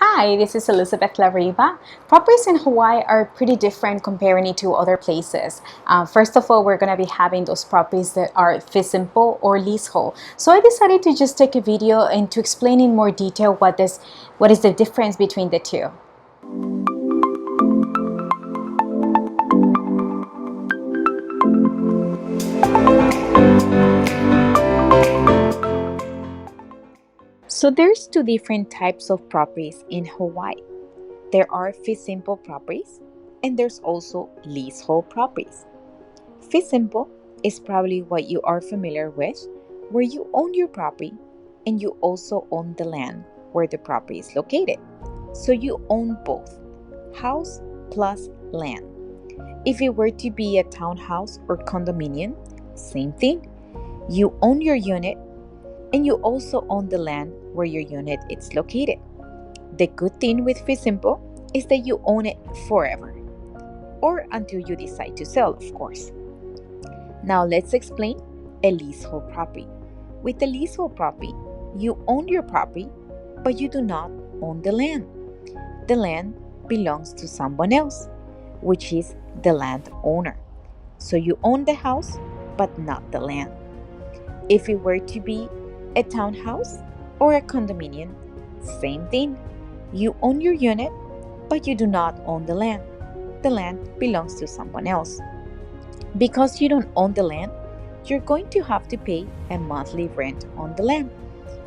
Hi, this is Elizabeth Riva. Properties in Hawaii are pretty different comparing it to other places. First of all, we're going to be having those properties that are fee simple or leasehold. So I decided to just take a video and to explain in more detail what is the difference between the two. So there's two different types of properties in Hawaii. There are fee simple properties and there's also leasehold properties. Fee simple is probably what you are familiar with, where you own your property and you also own the land where the property is located. So you own both, house plus land. If it were to be a townhouse or condominium, same thing. You own your unit and you also own the land where your unit is located. The good thing with fee simple is that you own it forever, or until you decide to sell, of course. Now let's explain a leasehold property. With a leasehold property, you own your property, but you do not own the land. The land belongs to someone else, which is the landowner. So you own the house, but not the land. If it were to be a townhouse or a condominium, same thing. You own your unit, but you do not own the land. The land belongs to someone else. Because you don't own the land, you're going to have to pay a monthly rent on the land.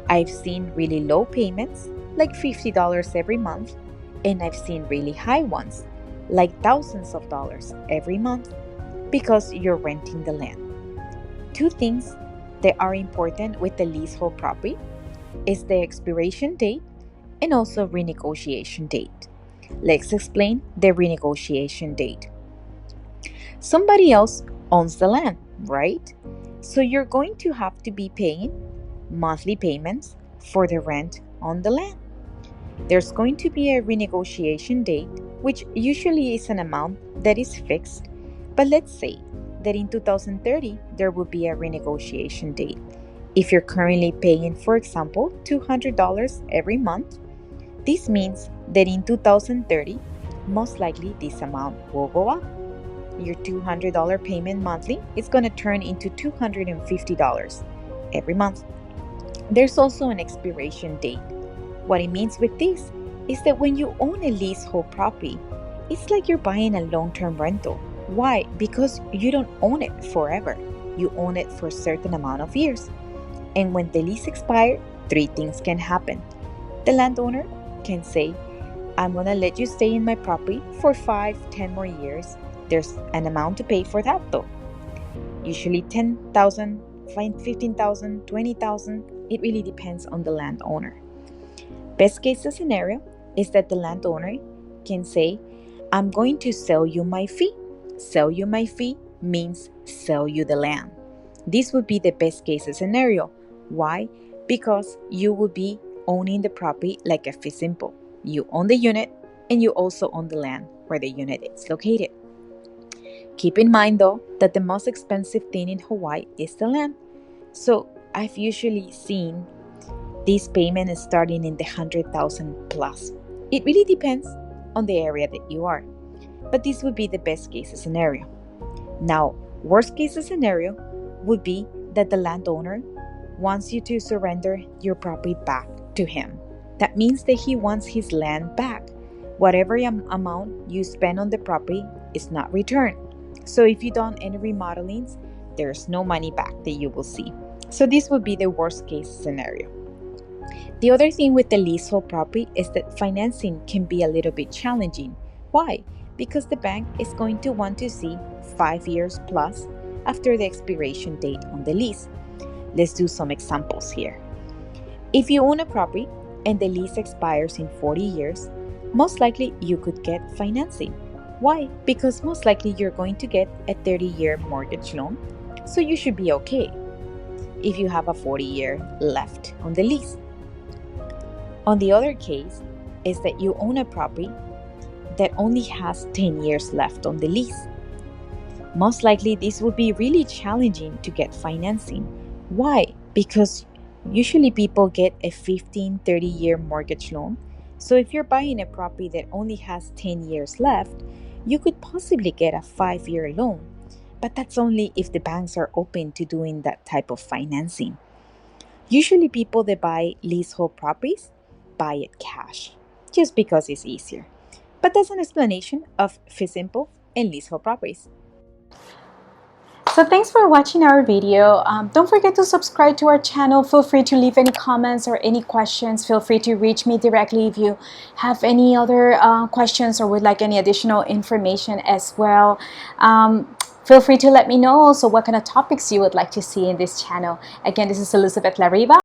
I've seen really low payments, like $50 every month, and I've seen really high ones, like thousands of dollars every month, because you're renting the land. Two things that are important with the leasehold property is the expiration date and also renegotiation date. Let's explain the renegotiation date. Somebody else owns the land, right? So you're going to have to be paying monthly payments for the rent on the land. There's going to be a renegotiation date, which usually is an amount that is fixed. But let's say that in 2030, there will be a renegotiation date. If you're currently paying, for example, $200 every month, this means that in 2030, most likely this amount will go up. Your $200 payment monthly is going to turn into $250 every month. There's also an expiration date. What it means with this is that when you own a leasehold property, it's like you're buying a long-term rental. Why? Because you don't own it forever. You own it for a certain amount of years. And when the lease expires, three things can happen. The landowner can say, I'm going to let you stay in my property for 5, 10 more years. There's an amount to pay for that though. Usually 10,000, 15,000, 20,000. It really depends on the landowner. Best case scenario is that the landowner can say, I'm going to sell you my fee. Sell you my fee means sell you the land. This would be the best case scenario. Why? Because you will be owning the property like a fee simple. You own the unit and you also own the land where the unit is located. Keep in mind though that the most expensive thing in Hawaii is the land. So I've usually seen this payment is starting in the 100,000 plus. It really depends on the area that you are, but this would be the best case scenario. Now, worst case scenario would be that the landowner wants you to surrender your property back to him. That means that he wants his land back. Whatever amount you spend on the property is not returned. So if you done any remodelings, there's no money back that you will see. So this would be the worst case scenario. The other thing with the leasehold property is that financing can be a little bit challenging. Why? Because the bank is going to want to see 5 years plus after the expiration date on the lease. Let's do some examples here. If you own a property and the lease expires in 40 years, most likely you could get financing. Why? Because most likely you're going to get a 30-year mortgage loan, so you should be okay if you have a 40-year left on the lease. On the other case is that you own a property that only has 10 years left on the lease. Most likely this would be really challenging to get financing. Why? Because usually people get a 15, 30-year mortgage loan So if you're buying a property that only has 10 years left, you could possibly get a 5-year loan, but that's only if the banks are open to doing that type of financing. Usually, people that buy leasehold properties buy it cash just because it's easier. But that's an explanation of fee simple and leasehold properties. So thanks for watching our video. Don't forget to subscribe to our channel. Feel free to leave any comments or any questions. Feel free to reach me directly if you have any other questions or would like any additional information as well. Feel free to let me know also what kind of topics you would like to see in this channel. Again, this is Elizabeth La Riva.